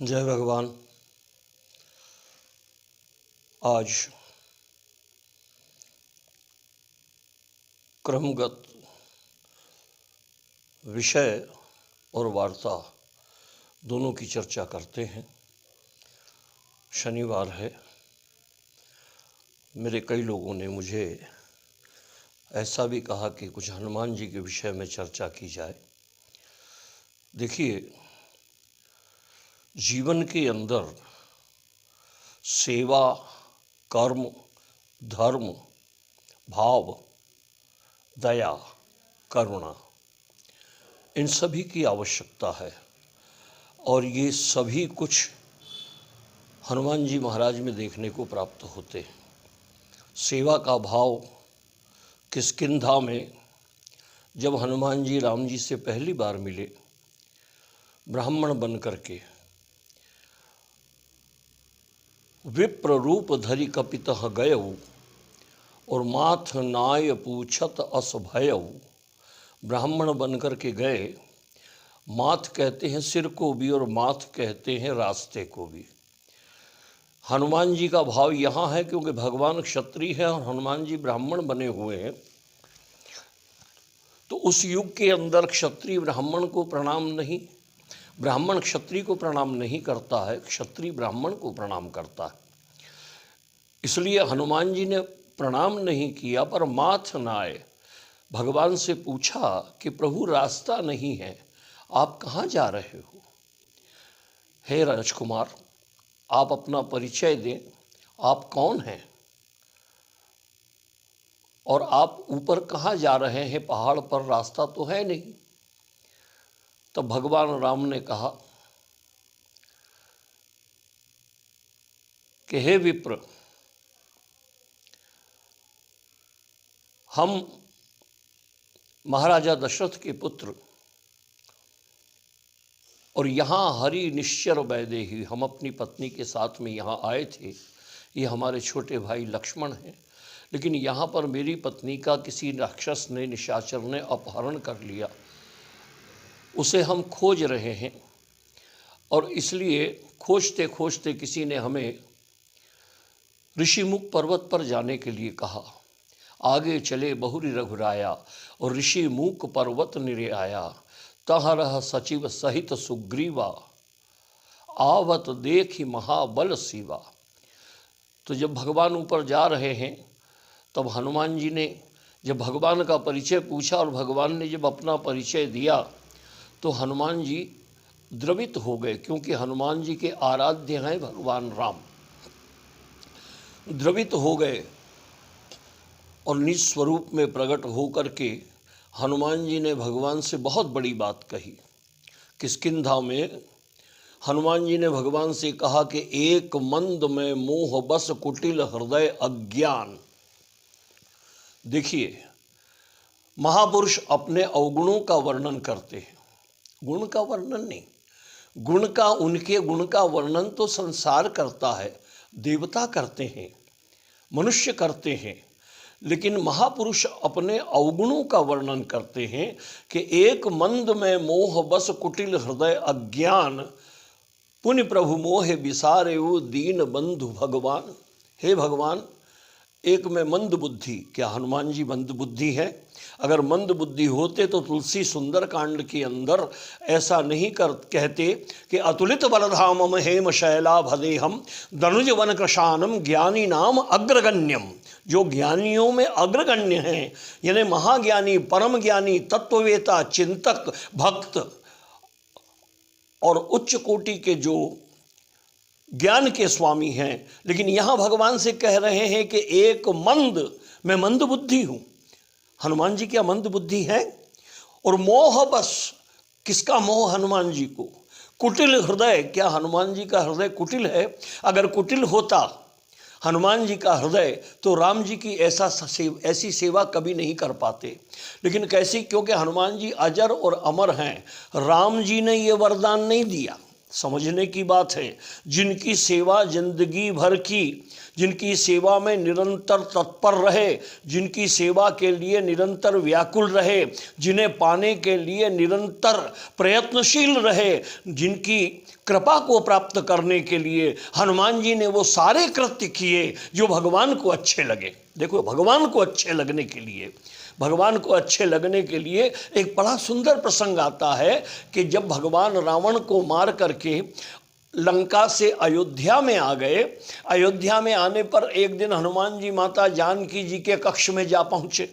जय भगवान। आज क्रमगत विषय और वार्ता दोनों की चर्चा करते हैं। शनिवार है। मेरे कई लोगों ने मुझे ऐसा भी कहा कि कुछ हनुमान जी के विषय में चर्चा की जाए। देखिए, जीवन के अंदर सेवा, कर्म, धर्म, भाव, दया, करुणा, इन सभी की आवश्यकता है और ये सभी कुछ हनुमान जी महाराज में देखने को प्राप्त होते हैं। सेवा का भाव किष्किंधा में जब हनुमान जी राम जी से पहली बार मिले, ब्राह्मण बन करके विप्र रूप धरि कपितः गयऊ और माथ नाय पूछत अस भयऊ। ब्राह्मण बन करके गए। माथ कहते हैं सिर को भी और माथ कहते हैं रास्ते को भी। हनुमान जी का भाव यहाँ है क्योंकि भगवान क्षत्रिय है और हनुमान जी ब्राह्मण बने हुए हैं। तो उस युग के अंदर क्षत्रिय ब्राह्मण को प्रणाम नहीं, ब्राह्मण क्षत्रिय को प्रणाम नहीं करता है, क्षत्रिय ब्राह्मण को प्रणाम करता है। इसलिए हनुमान जी ने प्रणाम नहीं किया, पर माथ नाय भगवान से पूछा कि प्रभु रास्ता नहीं है, आप कहाँ जा रहे हो? हे राजकुमार, आप अपना परिचय दें, आप कौन हैं और आप ऊपर कहाँ जा रहे हैं? पहाड़ पर रास्ता तो है नहीं। तब भगवान राम ने कहा कि हे विप्र, हम महाराजा दशरथ के पुत्र और यहाँ हरि निश्चर वैदेही, हम अपनी पत्नी के साथ में यहाँ आए थे। ये हमारे छोटे भाई लक्ष्मण हैं, लेकिन यहाँ पर मेरी पत्नी का किसी राक्षस ने, निशाचर ने अपहरण कर लिया। उसे हम खोज रहे हैं और इसलिए खोजते खोजते किसी ने हमें ऋषिमुख पर्वत पर जाने के लिए कहा। आगे चले बहुरी रघुराया और ऋषिमुख पर्वत निरे आया। तहाँ रह सचिव सहित सुग्रीवा, आवत देखी महाबल शिवा। तो जब भगवान ऊपर जा रहे हैं तब हनुमान जी ने जब भगवान का परिचय पूछा और भगवान ने जब अपना परिचय दिया तो हनुमान जी द्रवित हो गए, क्योंकि हनुमान जी के आराध्य हैं भगवान राम। द्रवित हो गए और निज स्वरूप में प्रकट होकर के हनुमान जी ने भगवान से बहुत बड़ी बात कही। किष्किंधा में हनुमान जी ने भगवान से कहा कि एक मंद में मोह बस कुटिल हृदय अज्ञान। देखिए, महापुरुष अपने अवगुणों का वर्णन करते हैं, गुण का वर्णन नहीं। उनके गुण का वर्णन तो संसार करता है, देवता करते हैं, मनुष्य करते हैं, लेकिन महापुरुष अपने अवगुणों का वर्णन करते हैं कि एक मंद में मोह बस कुटिल हृदय अज्ञान, पुण्य प्रभु मोहे बिसारेऊ दीन बंधु भगवान। हे भगवान, एक में मंद बुद्धि, क्या हनुमान जी मंद बुद्धि है? अगर मंद बुद्धि होते तो तुलसी सुंदर कांड के अंदर ऐसा नहीं कहते कि अतुलित बलधामम हेम शैला भदेहम दनुज वन कृशानम ज्ञानी नाम अग्रगण्यम। जो ज्ञानियों में अग्रगण्य हैं, यानी महाज्ञानी, परम ज्ञानी, तत्ववेता, चिंतक, भक्त और उच्च कोटि के जो ज्ञान के स्वामी हैं। लेकिन यहाँ भगवान से कह रहे हैं कि एक मंद, मैं मंद बुद्धि हूँ। हनुमान जी क्या मंद बुद्धि है? और मोह बस, किसका मोह? हनुमान जी को। कुटिल हृदय, क्या हनुमान जी का हृदय कुटिल है? अगर कुटिल होता हनुमान जी का हृदय तो राम जी की ऐसी सेवा कभी नहीं कर पाते। लेकिन कैसी? क्योंकि हनुमान जी अजर और अमर हैं। राम जी ने ये वरदान नहीं दिया, समझने की बात है। जिनकी सेवा जिंदगी भर की, जिनकी सेवा में निरंतर तत्पर रहे, जिनकी सेवा के लिए निरंतर व्याकुल रहे, जिन्हें पाने के लिए निरंतर प्रयत्नशील रहे, जिनकी कृपा को प्राप्त करने के लिए हनुमान जी ने वो सारे कृत्य किए जो भगवान को अच्छे लगे। देखो, भगवान को अच्छे लगने के लिए, भगवान को अच्छे लगने के लिए एक बड़ा सुंदर प्रसंग आता है कि जब भगवान रावण को मार करके लंका से अयोध्या में आ गए, अयोध्या में आने पर एक दिन हनुमान जी माता जानकी जी के कक्ष में जा पहुँचे,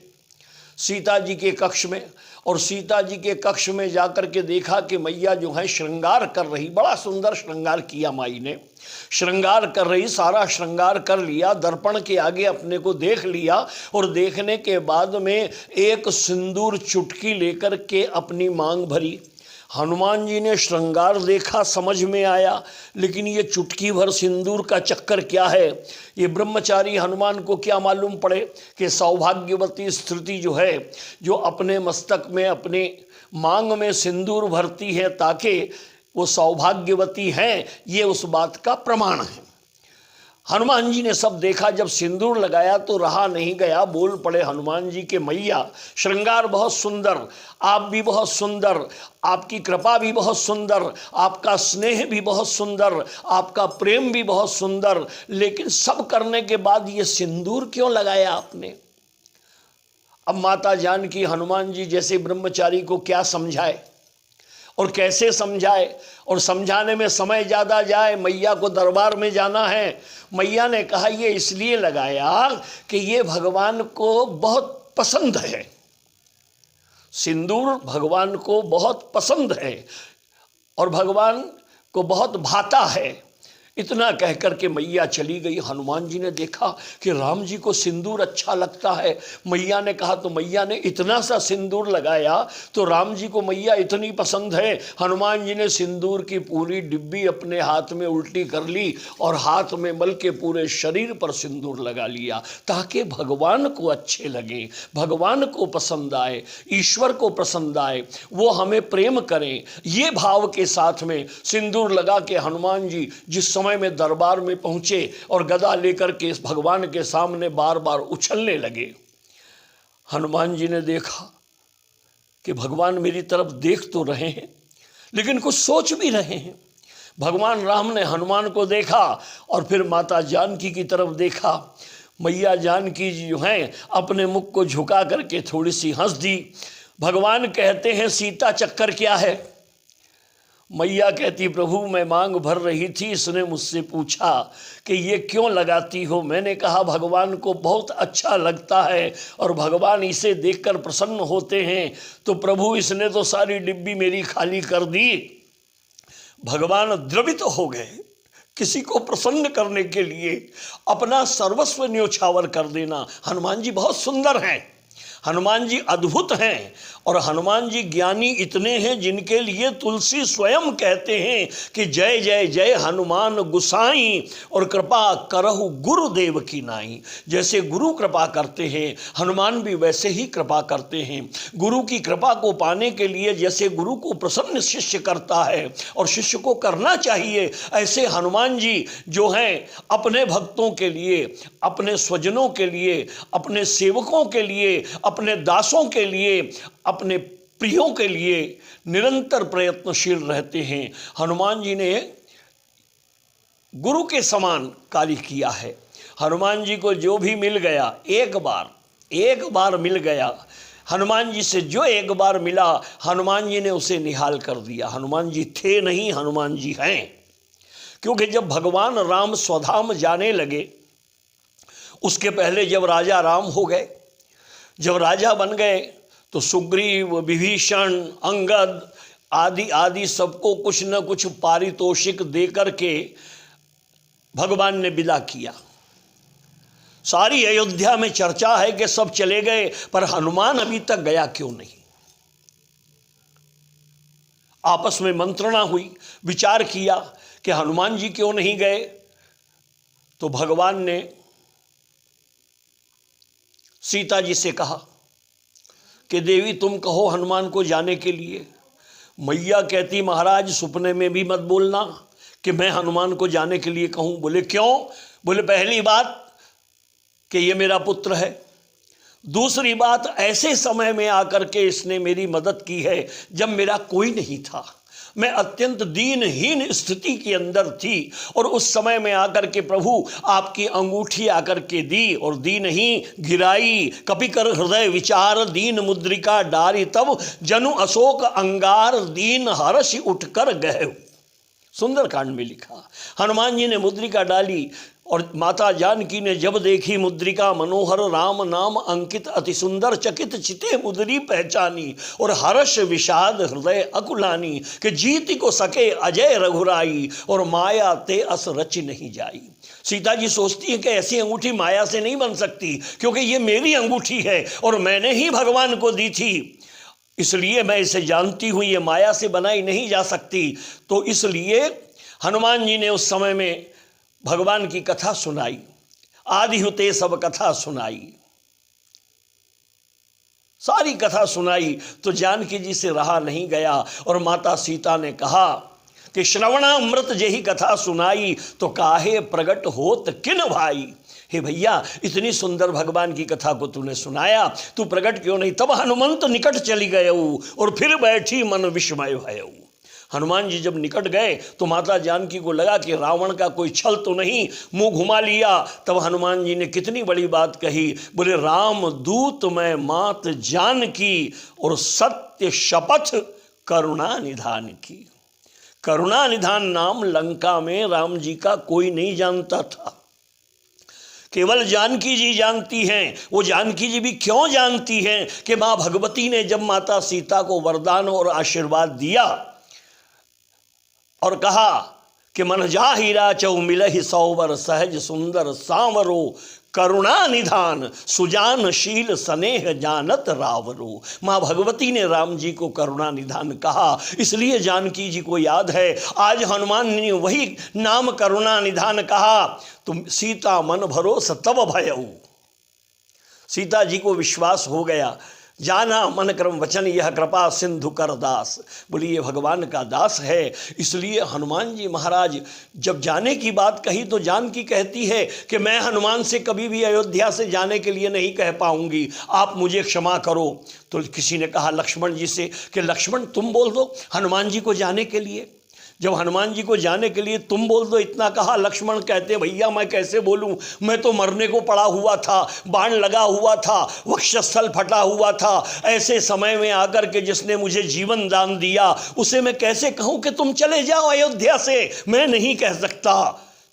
सीता जी के कक्ष में। और सीता जी के कक्ष में जाकर के देखा कि मैया जो है श्रृंगार कर रही, बड़ा सुंदर श्रृंगार किया माई ने, श्रृंगार कर रही, सारा श्रृंगार कर लिया, दर्पण के आगे अपने को देख लिया और देखने के बाद में एक सिंदूर चुटकी लेकर के अपनी मांग भरी। हनुमान जी ने श्रृंगार देखा, समझ में आया, लेकिन ये चुटकी भर सिंदूर का चक्कर क्या है? ये ब्रह्मचारी हनुमान को क्या मालूम पड़े कि सौभाग्यवती स्त्रीति जो है, जो अपने मस्तक में, अपने मांग में सिंदूर भरती है ताकि वो सौभाग्यवती हैं, ये उस बात का प्रमाण है। हनुमान जी ने सब देखा, जब सिंदूर लगाया तो रहा नहीं गया, बोल पड़े हनुमान जी के मैया श्रृंगार बहुत सुंदर, आप भी बहुत सुंदर, आपकी कृपा भी बहुत सुंदर, आपका स्नेह भी बहुत सुंदर, आपका प्रेम भी बहुत सुंदर, लेकिन सब करने के बाद ये सिंदूर क्यों लगाया आपने? अब माता जानकी हनुमान जी जैसे ब्रह्मचारी को क्या समझाए और कैसे समझाए, और समझाने में समय ज़्यादा जाए, मैया को दरबार में जाना है। मैया ने कहा ये इसलिए लगाया कि ये भगवान को बहुत पसंद है, सिंदूर भगवान को बहुत पसंद है और भगवान को बहुत भाता है। इतना कह कर के मैया चली गई। हनुमान जी ने देखा कि राम जी को सिंदूर अच्छा लगता है। मैया ने कहा, तो मैया ने इतना सा सिंदूर लगाया तो राम जी को मैया इतनी पसंद है। हनुमान जी ने सिंदूर की पूरी डिब्बी अपने हाथ में उल्टी कर ली और हाथ में मल के पूरे शरीर पर सिंदूर लगा लिया ताकि भगवान को अच्छे लगे, भगवान को पसंद आए, ईश्वर को पसंद आए, वो हमें प्रेम करें। ये भाव के साथ में सिंदूर लगा के हनुमान जी जिस समय में दरबार में पहुंचे और गदा लेकर के इस भगवान के सामने बार बार उछलने लगे। हनुमान जी ने देखा कि भगवान मेरी तरफ देख तो रहे हैं लेकिन कुछ सोच भी रहे हैं। भगवान राम ने हनुमान को देखा और फिर माता जानकी की तरफ देखा। मैया जानकी जी जो हैं अपने मुख को झुका करके थोड़ी सी हंस दी। भगवान कहते हैं सीता चक्कर क्या है? मैया कहती, प्रभु मैं मांग भर रही थी, इसने मुझसे पूछा कि ये क्यों लगाती हो। मैंने कहा भगवान को बहुत अच्छा लगता है और भगवान इसे देखकर प्रसन्न होते हैं, तो प्रभु इसने तो सारी डिब्बी मेरी खाली कर दी। भगवान द्रवित हो गए। किसी को प्रसन्न करने के लिए अपना सर्वस्व न्योछावर कर देना। हनुमान जी बहुत सुंदर हैं, हनुमान जी अद्भुत हैं और हनुमान जी ज्ञानी इतने हैं जिनके लिए तुलसी स्वयं कहते हैं कि जय जय जय हनुमान गुसाई और कृपा करहु गुरुदेव की नाई। जैसे गुरु कृपा करते हैं हनुमान भी वैसे ही कृपा करते हैं। गुरु की कृपा को पाने के लिए जैसे गुरु को प्रसन्न शिष्य करता है और शिष्य को करना चाहिए, ऐसे हनुमान जी जो हैं अपने भक्तों के लिए, अपने स्वजनों के लिए, अपने सेवकों के लिए, अपने दासों के लिए, अपने प्रियों के लिए निरंतर प्रयत्नशील रहते हैं। हनुमान जी ने गुरु के समान कार्य किया है। हनुमान जी को जो भी मिल गया, एक बार मिल गया, हनुमान जी से जो एक बार मिला हनुमान जी ने उसे निहाल कर दिया। हनुमान जी थे नहीं, हनुमान जी हैं। क्योंकि जब भगवान राम स्वधाम जाने लगे, उसके पहले जब राजा राम हो गए, जब राजा बन गए तो सुग्रीव, विभीषण, अंगद आदि सबको कुछ न कुछ पारितोषिक दे करके भगवान ने विदा किया। सारी अयोध्या में चर्चा है कि सब चले गए, पर हनुमान अभी तक गया क्यों नहीं? आपस में मंत्रणा हुई, विचार किया कि हनुमान जी क्यों नहीं गए। तो भगवान ने सीता जी से कहा कि देवी तुम कहो हनुमान को जाने के लिए। मैया कहती महाराज सपने में भी मत बोलना कि मैं हनुमान को जाने के लिए कहूँ। बोले क्यों? बोले पहली बात कि ये मेरा पुत्र है, दूसरी बात ऐसे समय में आकर के इसने मेरी मदद की है जब मेरा कोई नहीं था, मैं अत्यंत दीनहीन स्थिति के अंदर थी, और उस समय में आकर के प्रभु आपकी अंगूठी आकर के दी, और दी नहीं गिराई, कपि कर हृदय विचार दीन मुद्रिका डारी, तब जनु अशोक अंगार दीन हर्ष उठकर गए। सुंदरकांड में लिखा, हनुमान जी ने मुद्रिका डाली और माता जानकी ने जब देखी मुद्रिका, मनोहर राम नाम अंकित अति सुंदर, चकित चिते मुद्री पहचानी, और हर्ष विषाद हृदय अकुलानी, कि जीत को सके अजय रघुराई, और माया ते अस रच नहीं जाई। सीता जी सोचती है कि ऐसी अंगूठी माया से नहीं बन सकती, क्योंकि ये मेरी अंगूठी है और मैंने ही भगवान को दी थी, इसलिए मैं इसे जानती हूँ, ये माया से बनाई नहीं जा सकती। तो इसलिए हनुमान जी ने उस समय में भगवान की कथा सुनाई, आदि होते सब कथा सुनाई, सारी कथा सुनाई। तो जानकी जी से रहा नहीं गया, और माता सीता ने कहा कि श्रवणामृत जेहि कथा सुनाई, तो काहे प्रगट होत किन भाई। हे भैया, इतनी सुंदर भगवान की कथा को तूने सुनाया, तू प्रगट क्यों नहीं? तब हनुमंत निकट चली गए और फिर बैठी मन विस्मय भयऊ। हनुमान जी जब निकट गए तो माता जानकी को लगा कि रावण का कोई छल तो नहीं, मुंह घुमा लिया। तब हनुमान जी ने कितनी बड़ी बात कही, बोले राम दूत मैं मात जानकी, और सत्य शपथ करुणा निधान की। करुणा निधान नाम लंका में राम जी का कोई नहीं जानता था, केवल जानकी जी जानती हैं। वो जानकी जी भी क्यों जानती हैं कि माँ भगवती ने जब माता सीता को वरदान और आशीर्वाद दिया और कहा कि मन जा हीरा चौ मिलहि सौवर, सहज सुंदर सांवरो, करुणा निधान सुजानशील स्नेह जानत रावरो। माँ भगवती ने राम जी को करुणा निधान कहा, इसलिए जानकी जी को याद है। आज हनुमान ने वही नाम करुणा निधान कहा, तुम सीता मन भरोस तब भयऊ। सीता जी को विश्वास हो गया, जाना मन क्रम वचन यह कृपा सिंधु कर दास। बोली ये भगवान का दास है। इसलिए हनुमान जी महाराज जब जाने की बात कही तो जानकी कहती है कि मैं हनुमान से कभी भी अयोध्या से जाने के लिए नहीं कह पाऊंगी, आप मुझे क्षमा करो। तो किसी ने कहा लक्ष्मण जी से कि लक्ष्मण तुम बोल दो हनुमान जी को जाने के लिए। जब हनुमान जी को जाने के लिए तुम बोल दो इतना कहा, लक्ष्मण कहते भैया मैं कैसे बोलूं, मैं तो मरने को पड़ा हुआ था, बाण लगा हुआ था, वक्षस्थल फटा हुआ था, ऐसे समय में आकर के जिसने मुझे जीवन दान दिया उसे मैं कैसे कहूं कि तुम चले जाओ अयोध्या से, मैं नहीं कह सकता।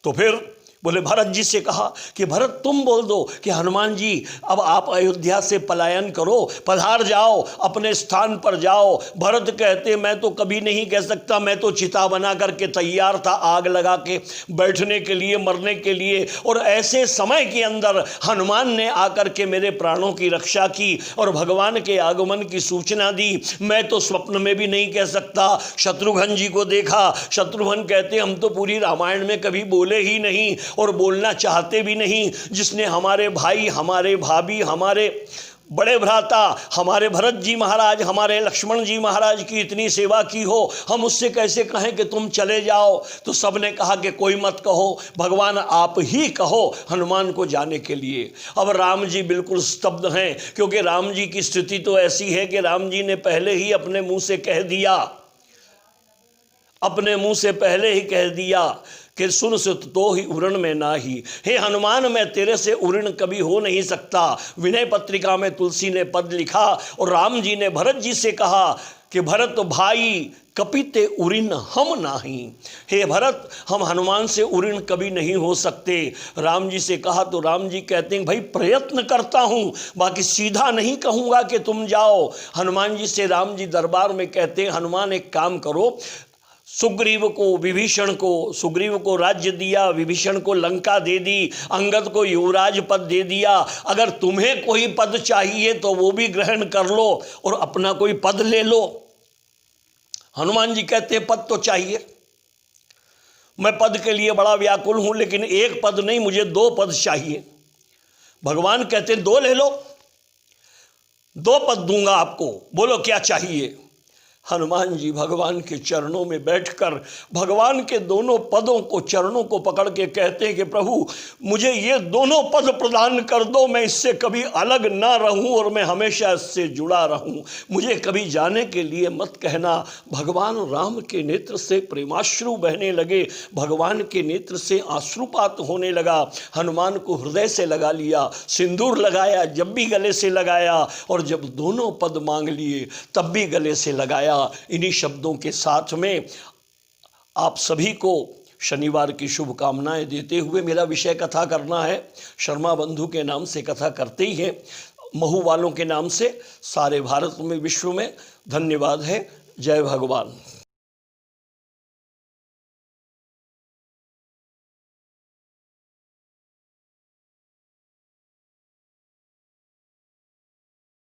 तो फिर बोले भरत जी से कहा कि भरत तुम बोल दो कि हनुमान जी अब आप अयोध्या से पलायन करो, पधार जाओ, अपने स्थान पर जाओ। भरत कहते मैं तो कभी नहीं कह सकता, मैं तो चिता बना करके तैयार था आग लगा के बैठने के लिए, मरने के लिए, और ऐसे समय के अंदर हनुमान ने आकर के मेरे प्राणों की रक्षा की और भगवान के आगमन की सूचना दी। मैं तो स्वप्न में भी नहीं कह सकता। शत्रुघ्न जी को देखा, शत्रुघ्न कहते हम तो पूरी रामायण में कभी बोले ही नहीं और बोलना चाहते भी नहीं। जिसने हमारे भाई, हमारे भाभी, हमारे बड़े भ्राता, हमारे भरत जी महाराज, हमारे लक्ष्मण जी महाराज की इतनी सेवा की हो, हम उससे कैसे कहें कि तुम चले जाओ। तो सबने कहा कि कोई मत कहो, भगवान आप ही कहो हनुमान को जाने के लिए। अब राम जी बिल्कुल स्तब्ध हैं, क्योंकि राम जी की स्थिति तो ऐसी है कि राम जी ने पहले ही अपने मुंह से कह दिया, अपने मुंह से पहले ही कह दिया कि सुन सुत तो ही उरण में ना ही। हे हनुमान मैं तेरे से उऋण कभी हो नहीं सकता। विनय पत्रिका में तुलसी ने पद लिखा और राम जी ने भरत जी से कहा कि भरत भाई कपिते उऋण हम नाही। हे भरत हम हनुमान से उऋण कभी नहीं हो सकते। राम जी से कहा तो राम जी कहते हैं भाई प्रयत्न करता हूँ, बाकी सीधा नहीं कहूँगा कि तुम जाओ। हनुमान जी से राम जी दरबार में कहते हैं हनुमान एक काम करो, सुग्रीव को, विभीषण को, सुग्रीव को राज्य दिया, विभीषण को लंका दे दी, अंगद को युवराज पद दे दिया, अगर तुम्हें कोई पद चाहिए तो वो भी ग्रहण कर लो और अपना कोई पद ले लो। हनुमान जी कहते हैं पद तो चाहिए, मैं पद के लिए बड़ा व्याकुल हूं, लेकिन एक पद नहीं मुझे 2 पद चाहिए। भगवान कहते हैं 2 ले लो, 2 पद दूंगा आपको, बोलो क्या चाहिए। हनुमान जी भगवान के चरणों में बैठकर भगवान के दोनों पदों को, चरणों को पकड़ के कहते हैं कि प्रभु मुझे ये दोनों पद प्रदान कर दो, मैं इससे कभी अलग ना रहूं और मैं हमेशा इससे जुड़ा रहूं, मुझे कभी जाने के लिए मत कहना। भगवान राम के नेत्र से प्रेमाश्रु बहने लगे, भगवान के नेत्र से आश्रुपात होने लगा। हनुमान को हृदय से लगा लिया, सिंदूर लगाया जब भी गले से लगाया, और जब दोनों पद मांग लिए तब भी गले से लगाया। इन्हीं शब्दों के साथ में आप सभी को शनिवार की शुभकामनाएं देते हुए मेरा विषय कथा करना है। शर्मा बंधु के नाम से कथा करते ही हैं, महू वालों के नाम से सारे भारत में, विश्व में। धन्यवाद है। जय भगवान।